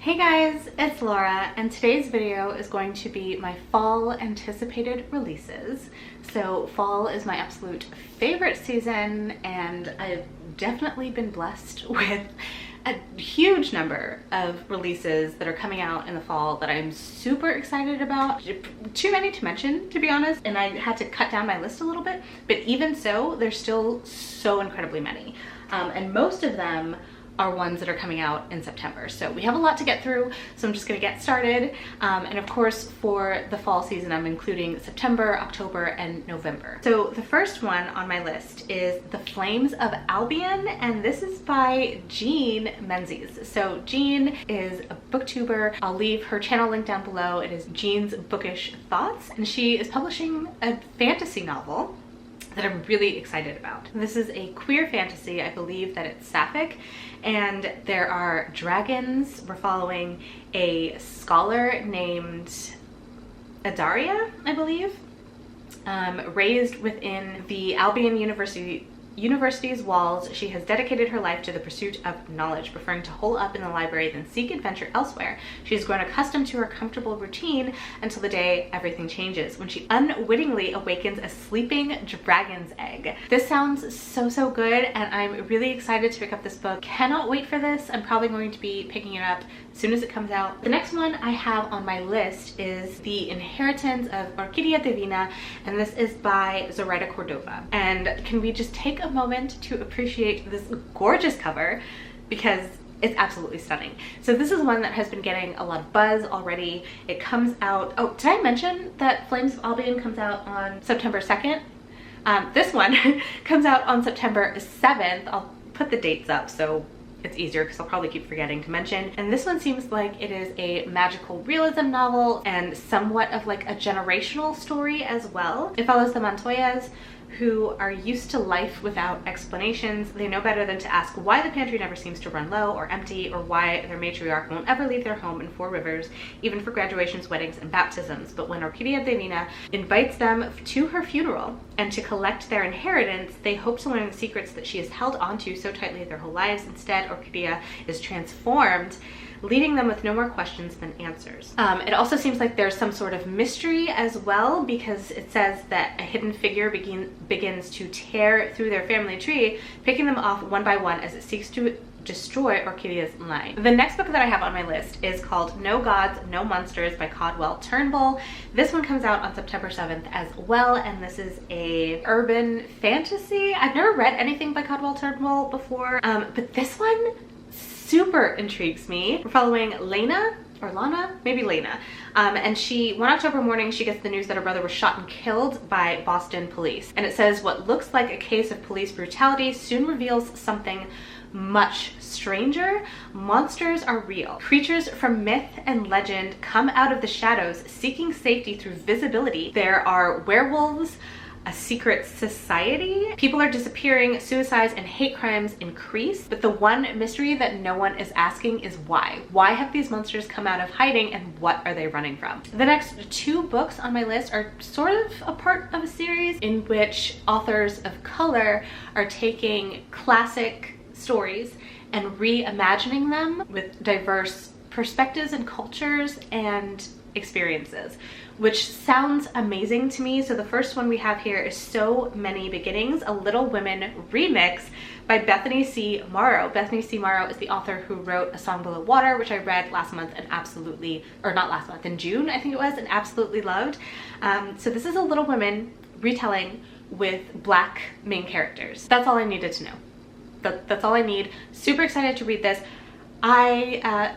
Hey guys, it's Laura, and today's video is going to be my fall anticipated releases. So fall is my absolute favorite season, and I've definitely been blessed with a huge number of releases that are coming out in the fall that I'm super excited about. Too many to mention, to be honest, and I had to cut down my list a little bit, but even so, there's still so incredibly many. And most of them are ones that are coming out in September. So we have a lot to get through, so I'm just gonna get started. And of course, for the fall season, I'm including September, October, and November. So the first one on my list is The Flames of Albion, and this is by Jean Menzies. So Jean is a booktuber. I'll leave her channel link down below. It is Jean's Bookish Thoughts, and she is publishing a fantasy novel that I'm really excited about. This is a queer fantasy. I believe that it's sapphic, and there are dragons. We're following a scholar named Adaria, I believe, raised within the Albion University's walls. She has dedicated her life to the pursuit of knowledge, preferring to hole up in the library than seek adventure elsewhere. She has grown accustomed to her comfortable routine until the day everything changes, when she unwittingly awakens a sleeping dragon's egg. This sounds so good, and I'm really excited to pick up this book. Cannot wait for this. I'm probably going to be picking it up as soon as it comes out. The next one I have on my list is The Inheritance of Orquídea Divina, and this is by Zoraida Cordova. And can we just take a moment to appreciate this gorgeous cover, because it's absolutely stunning. So this is one that has been getting a lot of buzz already. It comes out, oh, did I mention that Flames of Albion comes out on September 2nd? This one comes out on September 7th. I'll put the dates up so it's easier, because I'll probably keep forgetting to mention. And this one seems like it is a magical realism novel and somewhat of like a generational story as well. It follows the Montoyas, who are used to life without explanations. They know better than to ask why the pantry never seems to run low or empty, or why their matriarch won't ever leave their home in Four Rivers, even for graduations, weddings, and baptisms. But when Orquídea Divina invites them to her funeral and to collect their inheritance, they hope to learn the secrets that she has held onto so tightly their whole lives. Instead, Orquídea is transformed, leaving them with no more questions than answers. It also seems like there's some sort of mystery as well, because it says that a hidden figure begins to tear through their family tree, picking them off one by one as it seeks to destroy Orquídea's line. The next book that I have on my list is called No Gods, No Monsters by Caldwell Turnbull. This one comes out on September 7th as well, and this is a urban fantasy. I've never read anything by Caldwell Turnbull before, but this one super intrigues me. We're following Lena, or Lana? Maybe Lena. And one October morning, she gets the news that her brother was shot and killed by Boston police. And it says what looks like a case of police brutality soon reveals something much stranger. Monsters are real. Creatures from myth and legend come out of the shadows, seeking safety through visibility. There are werewolves, a secret society. People are disappearing, suicides and hate crimes increase, but the one mystery that no one is asking is why. Why have these monsters come out of hiding, and what are they running from? The next two books on my list are sort of a part of a series in which authors of color are taking classic stories and reimagining them with diverse perspectives and cultures and experiences, which sounds amazing to me. So the first one we have here is So Many Beginnings, a Little Women remix by Bethany C. Morrow. Bethany C. Morrow is the author who wrote A Song Below Water, which I read last month and absolutely, or not last month, in June I think it was, and absolutely loved. So this is a Little Women retelling with Black main characters. That's all I needed to know. That's all I need. Super excited to read this.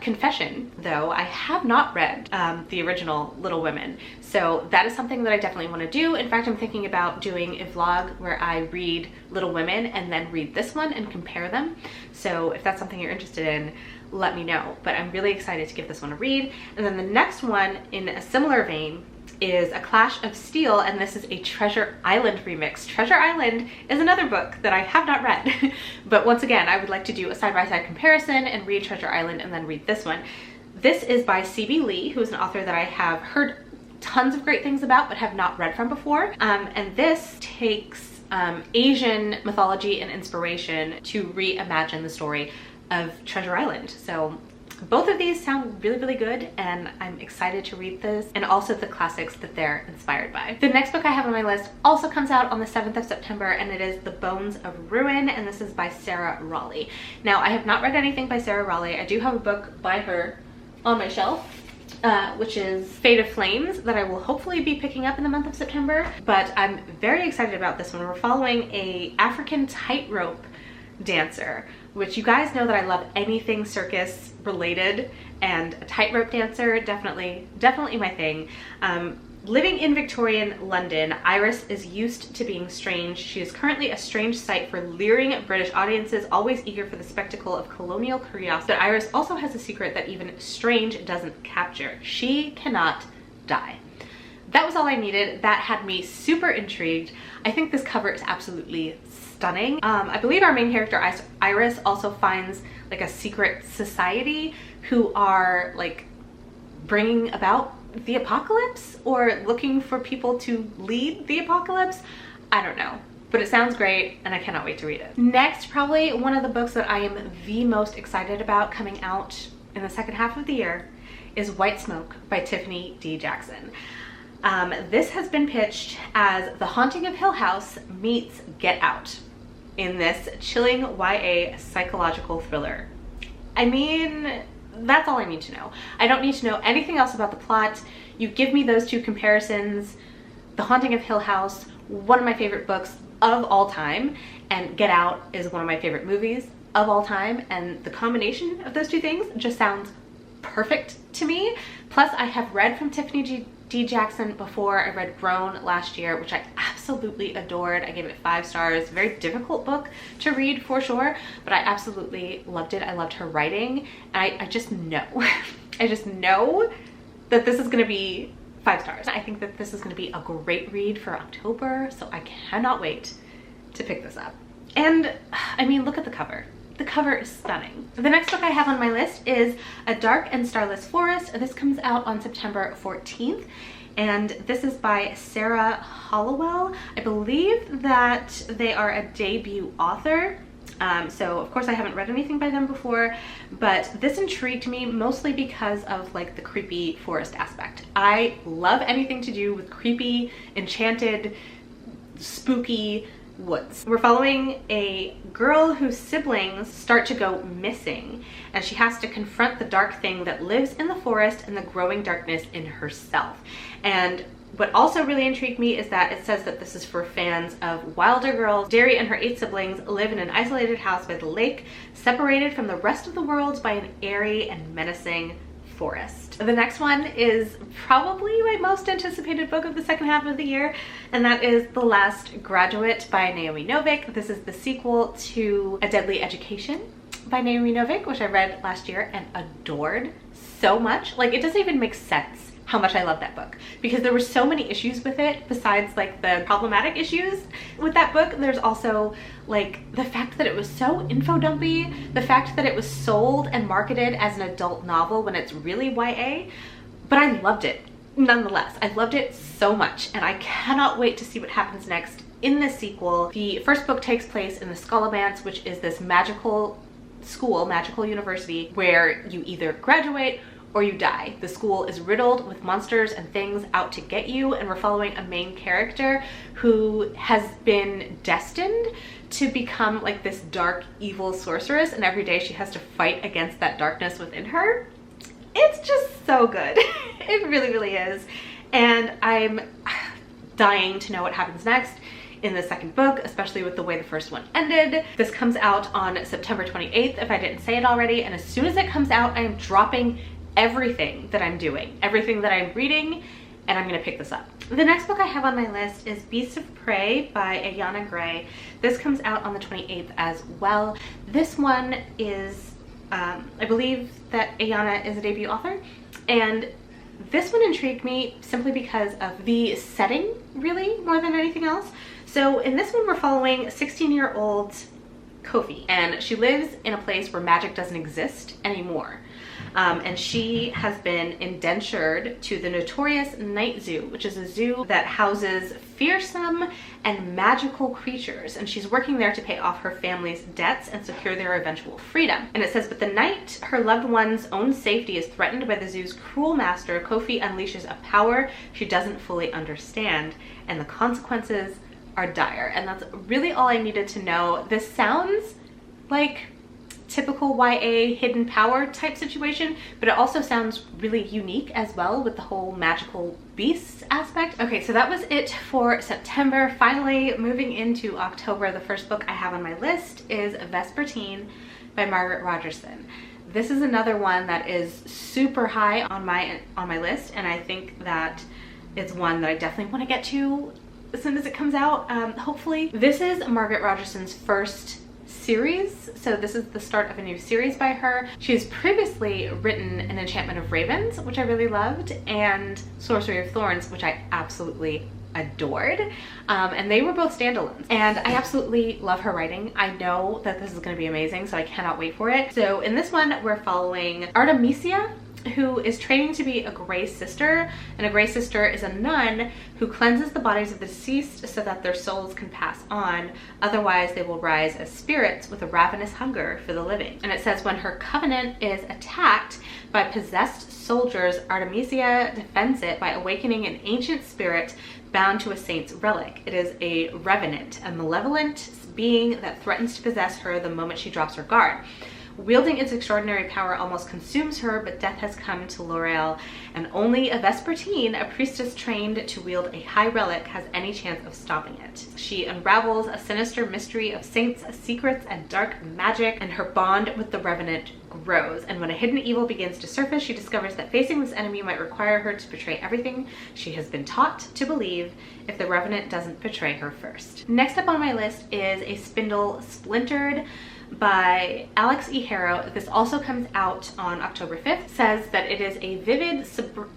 Confession though, I have not read the original Little Women, so that is something that I definitely want to do. In fact, I'm thinking about doing a vlog where I read Little Women and then read this one and compare them. So if that's something you're interested in, let me know. But I'm really excited to give this one a read. And then the next one in a similar vein is A Clash of Steel, and this is a Treasure Island remix. Treasure Island is another book that I have not read, but once again, I would like to do a side-by-side comparison and read Treasure Island and then read this one. This is by C.B. Lee, who is an author that I have heard tons of great things about but have not read from before, and this takes Asian mythology and inspiration to reimagine the story of Treasure Island. So Both of these sound really, really good, and I'm excited to read this, and also the classics that they're inspired by. The next book I have on my list also comes out on the 7th of September, and it is The Bones of Ruin, and this is by Sarah Raleigh. Now, I have not read anything by Sarah Raleigh. I do have a book by her on my shelf, which is Fate of Flames, that I will hopefully be picking up in the month of September, but I'm very excited about this one. We're following a African tightrope dancer, which you guys know that I love anything circus related, and a tightrope dancer, definitely my thing. Living in Victorian London, Iris is used to being strange. She is currently a strange sight for leering British audiences, always eager for the spectacle of colonial curiosity. But Iris also has a secret that even strange doesn't capture. She cannot die. That was all I needed. That had me super intrigued. I think this cover is absolutely stunning. I believe our main character, Iris, also finds like a secret society who are like bringing about the apocalypse or looking for people to lead the apocalypse. I don't know, but it sounds great and I cannot wait to read it. Next, probably one of the books that I am the most excited about coming out in the second half of the year is White Smoke by Tiffany D. Jackson. This has been pitched as The Haunting of Hill House meets Get Out in this chilling YA psychological thriller. I mean, that's all I need to know. I don't need to know anything else about the plot. You give me those two comparisons. The Haunting of Hill House, one of my favorite books of all time, and Get Out is one of my favorite movies of all time, and the combination of those two things just sounds perfect to me. Plus, I have read from Tiffany D. Jackson before. I read Grown last year, which I absolutely adored. I gave it 5 stars. Very difficult book to read for sure, but I absolutely loved it. I loved her writing, and I just know, I just know that this is gonna be 5 stars. I think that this is gonna be a great read for October, so I cannot wait to pick this up. And I mean, look at the cover. The cover is stunning. The next book I have on my list is A Dark and Starless Forest. This comes out on September 14th, and this is by Sarah Hollowell. I believe that they are a debut author. So of course I haven't read anything by them before, but this intrigued me mostly because of like the creepy forest aspect. I love anything to do with creepy, enchanted, spooky woods. We're following a girl whose siblings start to go missing, and she has to confront the dark thing that lives in the forest and the growing darkness in herself. And what also really intrigued me is that it says that this is for fans of Wilder Girls. Derry and her 8 siblings live in an isolated house by the lake, separated from the rest of the world by an airy and menacing forest. The next one is probably my most anticipated book of the second half of the year, and that is The Last Graduate by Naomi Novik. This is the sequel to A Deadly Education by Naomi Novik, which I read last year and adored so much. Like, it doesn't even make sense how much I love that book, because there were so many issues with it besides like the problematic issues with that book. There's also like the fact that it was so info dumpy, the fact that it was sold and marketed as an adult novel when it's really YA, but I loved it nonetheless. I loved it so much, and I cannot wait to see what happens next in the sequel. The first book takes place in the Scholomance, which is this magical school, magical university, where you either graduate or you die. The school is riddled with monsters and things out to get you, and we're following a main character who has been destined to become like this dark, evil sorceress, and every day she has to fight against that darkness within her. It's just so good. It really, really is. And I'm dying to know what happens next in the second book, especially with the way the first one ended. This comes out on September 28th, if I didn't say it already, and as soon as it comes out, I am dropping everything that I'm doing, everything that I'm reading, and I'm gonna pick this up. The next book I have on my list is Beasts of Prey by Ayanna Gray. This comes out on the 28th as well. This one is, I believe that Ayanna is a debut author, and this one intrigued me simply because of the setting, really, more than anything else. So in this one, we're following 16-year-old Kofi, and she lives in a place where magic doesn't exist anymore. and she has been indentured to the notorious Night Zoo, which is a zoo that houses fearsome and magical creatures, and she's working there to pay off her family's debts and secure their eventual freedom. And it says, but the night her loved one's own safety is threatened by the zoo's cruel master, Kofi unleashes a power she doesn't fully understand, and the consequences are dire. And that's really all I needed to know. This sounds like typical YA hidden power type situation, but it also sounds really unique as well with the whole magical beasts aspect. Okay, so that was it for September. Finally, moving into October, the first book I have on my list is Vespertine by Margaret Rogerson. This is another one that is super high on my list, and I think that it's one that I definitely want to get to as soon as it comes out, hopefully. This is Margaret Rogerson's first series, so this is the start of a new series by her. She has previously written An Enchantment of Ravens, which I really loved, and Sorcery of Thorns, which I absolutely adored, and they were both standalones, and I absolutely love her writing. I know that this is going to be amazing, so I cannot wait for it. So in this one, we're following Artemisia, who is training to be a Grey Sister, and a Grey Sister is a nun who cleanses the bodies of the deceased so that their souls can pass on, otherwise they will rise as spirits with a ravenous hunger for the living. And it says when her covenant is attacked by possessed soldiers, Artemisia defends it by awakening an ancient spirit bound to a saint's relic. It is a revenant, a malevolent being that threatens to possess her the moment she drops her guard. Wielding its extraordinary power almost consumes her, but death has come to L'Oreal, and only a Vespertine, a priestess trained to wield a high relic, has any chance of stopping it. She unravels a sinister mystery of saints, secrets, and dark magic, and her bond with the Revenant grows. And when a hidden evil begins to surface, she discovers that facing this enemy might require her to betray everything she has been taught to believe if the Revenant doesn't betray her first. Next up on my list is a Spindle Splintered by Alex E. Harrow. This also comes out on October 5th. Says that it is a vivid,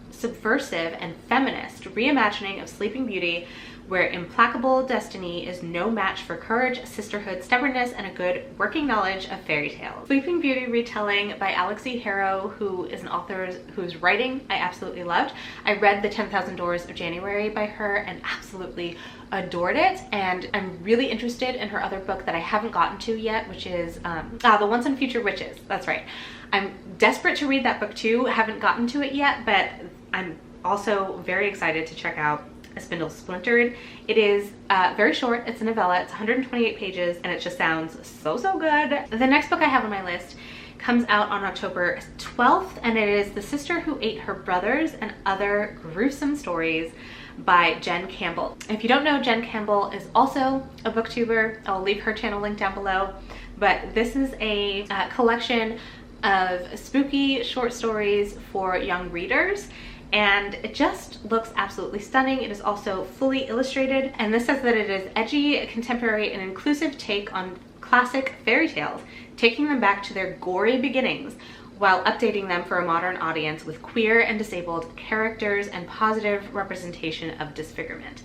subversive, and feminist reimagining of Sleeping Beauty, where implacable destiny is no match for courage, sisterhood, stubbornness, and a good working knowledge of fairy tales. Sleeping Beauty retelling by Alex E. Harrow, who is an author whose writing I absolutely loved. I read The 10,000 Doors of January by her and absolutely adored it, and I'm really interested in her other book that I haven't gotten to yet, which is The Once and Future Witches. That's right. I'm desperate to read that book too. Haven't gotten to it yet, but I'm also very excited to check out A Spindle Splintered. It is very short. It's a novella. It's 128 pages, and it just sounds so good. The next book I have on my list comes out on October 12th, and it is The Sister Who Ate Her Brothers and Other Gruesome Stories by Jen Campbell. If you don't know, Jen Campbell is also a booktuber. I'll leave her channel link down below, but this is a collection of spooky short stories for young readers, and it just looks absolutely stunning. It is also fully illustrated, and this says that it is edgy, contemporary, and inclusive take on classic fairy tales, taking them back to their gory beginnings while updating them for a modern audience with queer and disabled characters and positive representation of disfigurement.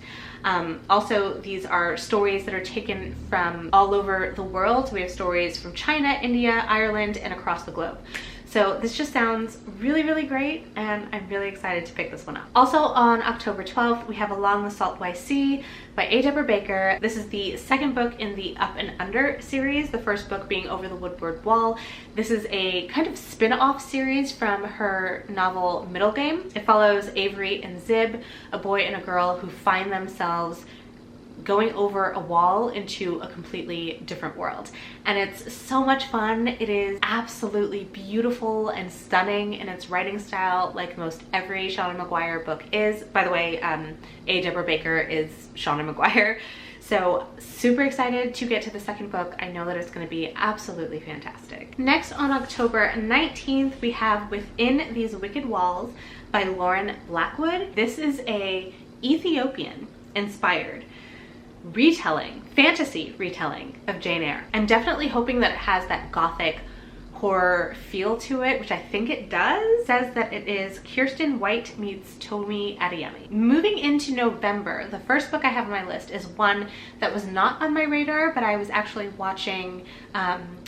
Also, these are stories that are taken from all over the world. We have stories from China, India, Ireland, and across the globe. So this just sounds really great, and I'm really excited to pick this one up. Also on October 12th, we have Along the Saltwise Sea by A. Deborah Baker. This is the second book in the Up and Under series, the first book being Over the Woodward Wall. This is a kind of spin-off series from her novel Middle Game. It follows Avery and Zib, a boy and a girl who find themselves going over a wall into a completely different world. And it's so much fun. It is absolutely beautiful and stunning in its writing style, like most every Shauna Maguire book is. By the way, A. Deborah Baker is Shauna Maguire. So super excited to get to the second book. I know that it's going to be absolutely fantastic. Next on October 19th, we have Within These Wicked Walls by Lauren Blackwood. This is a Ethiopian inspired fantasy retelling of Jane Eyre. I'm definitely hoping that it has that gothic horror feel to it, which I think it does. It says that it is Kirsten White meets Tomi Adeyemi. Moving into November, the first book I have on my list is one that was not on my radar, but I was actually watching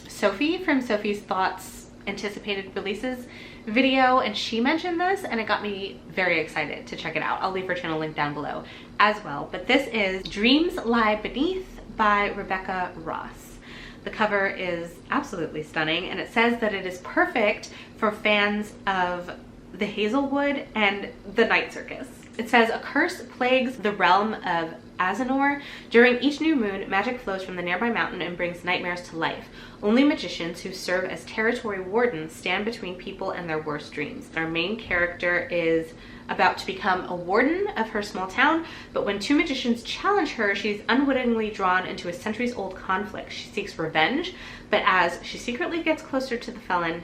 Sophie from Sophie's Thoughts anticipated releases video and she mentioned this and it got me very excited to check it out. I'll leave her channel link down below as well. But this is Dreams Lie Beneath by Rebecca Ross. The cover is absolutely stunning and it says that it is perfect for fans of the Hazelwood and the Night Circus. It says, a curse plagues the realm of Azanor. During each new moon, magic flows from the nearby mountain and brings nightmares to life. Only magicians who serve as territory wardens stand between people and their worst dreams. Our main character is about to become a warden of her small town, but when two magicians challenge her, she's unwittingly drawn into a centuries-old conflict. She seeks revenge, but as she secretly gets closer to the felon,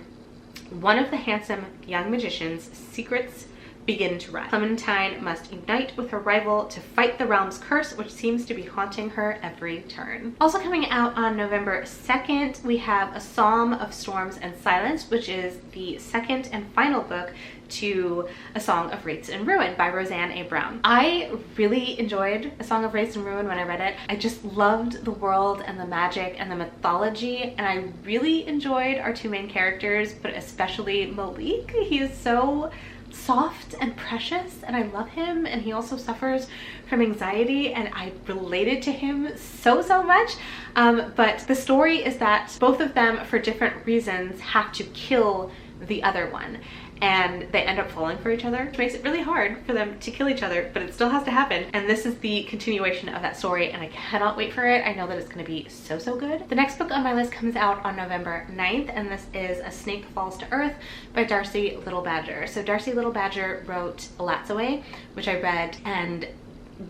one of the handsome young magician's secrets begin to rise. Clementine must unite with her rival to fight the realm's curse, which seems to be haunting her every turn. Also coming out on November 2nd, we have A Psalm of Storms and Silence, which is the second and final book to A Song of Wraiths and Ruin by Roseanne A. Brown. I really enjoyed A Song of Wraiths and Ruin when I read it. I just loved the world and the magic and the mythology, and I really enjoyed our two main characters, but especially Malik. He is so soft and precious and I love him, and he also suffers from anxiety and I related to him so much. But the story is that both of them, for different reasons, have to kill the other one, and they end up falling for each other, which makes it really hard for them to kill each other, but it still has to happen. And this is the continuation of that story and I cannot wait for it. I know that it's going to be so good. The next book on my list comes out on November 9th, and this is A Snake Falls to Earth by Darcy Little Badger. So Darcy Little Badger wrote Alatsaway, which I read and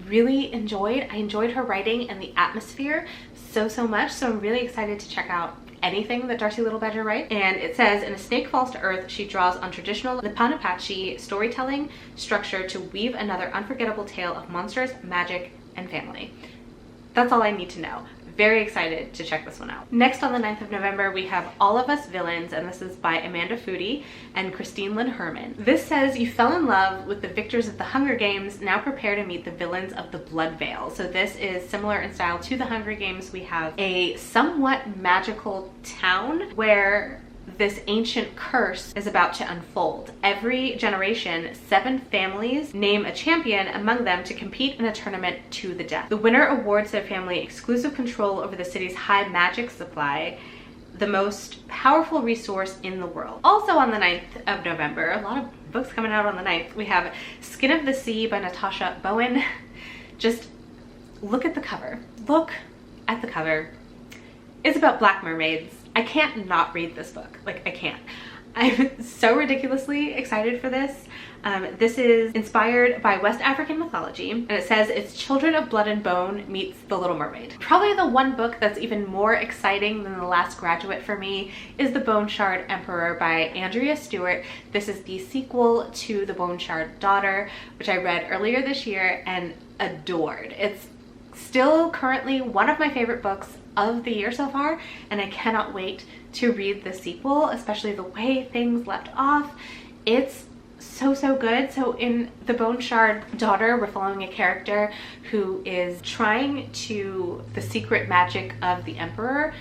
really enjoyed. I enjoyed her writing and the atmosphere so much, so I'm really excited to check out anything that Darcy Little Badger writes. And it says, in A Snake Falls to Earth, she draws on traditional Lepanapatchi storytelling structure to weave another unforgettable tale of monsters, magic, and family. That's all I need to know. Very excited to check this one out. Next on the 9th of November, we have All of Us Villains, and this is by Amanda Foody and Christine Lynn Herman. This says, you fell in love with the victors of the Hunger Games, now prepare to meet the villains of the Blood Veil. So this is similar in style to the Hunger Games. We have a somewhat magical town where this ancient curse is about to unfold. Every generation, 7 families name a champion among them to compete in a tournament to the death. The winner awards their family exclusive control over the city's high magic supply, the most powerful resource in the world. Also on the 9th of November, a lot of books coming out on the 9th, we have Skin of the Sea by Natasha Bowen. Just look at the cover. Look at the cover. It's about black mermaids. I can't not read this book. Like, I can't. I'm so ridiculously excited for this. This is inspired by West African mythology, and it says it's Children of Blood and Bone meets The Little Mermaid. Probably the one book that's even more exciting than The Last Graduate for me is The Bone Shard Emperor by Andrea Stewart. This is the sequel to The Bone Shard Daughter, which I read earlier this year and adored. It's still currently one of my favorite books of the year so far, and I cannot wait to read the sequel, especially the way things left off. It's so good. So in The Bone Shard Daughter, we're following a character who is trying to the secret magic of the Emperor.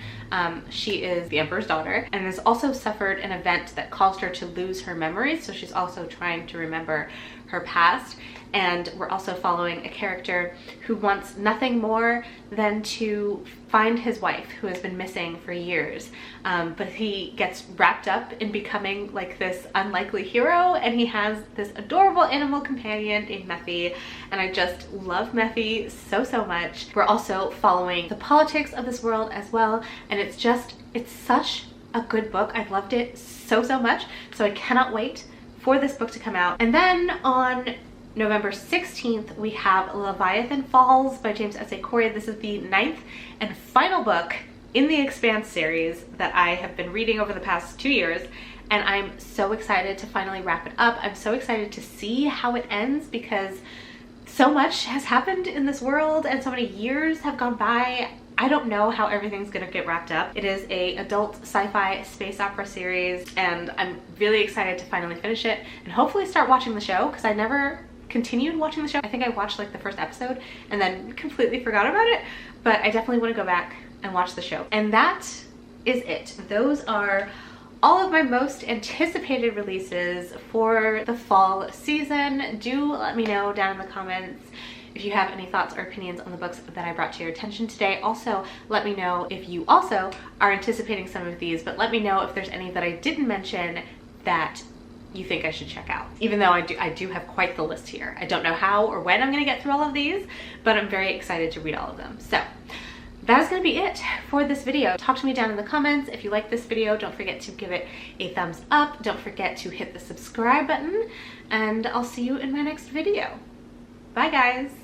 She is the Emperor's daughter and has also suffered an event that caused her to lose her memories, so she's also trying to remember her past. And we're also following a character who wants nothing more than to find his wife, who has been missing for years. But he gets wrapped up in becoming like this unlikely hero, and he has this adorable animal companion named Mephi, and I just love Mephi so much. We're also following the politics of this world as well, and it's such a good book. I loved it so much, so I cannot wait for this book to come out. And then on November 16th, we have Leviathan Falls by James S.A. Corey. This is the 9th and final book in the Expanse series that I have been reading over the past 2 years, and I'm so excited to finally wrap it up. I'm so excited to see how it ends because so much has happened in this world and so many years have gone by. I don't know how everything's gonna get wrapped up. It is an adult sci-fi space opera series, and I'm really excited to finally finish it and hopefully start watching the show, because I never continued watching the show. I think I watched like the first episode and then completely forgot about it, but I definitely want to go back and watch the show. And that is it. Those are all of my most anticipated releases for the fall season. Do let me know down in the comments if you have any thoughts or opinions on the books that I brought to your attention today. Also, let me know if you also are anticipating some of these, but let me know if there's any that I didn't mention that you think I should check out. Even though I do have quite the list here. I don't know how or when I'm gonna get through all of these, but I'm very excited to read all of them. So that is gonna be it for this video. Talk to me down in the comments. If you like this video, don't forget to give it a thumbs up. Don't forget to hit the subscribe button, and I'll see you in my next video. Bye guys.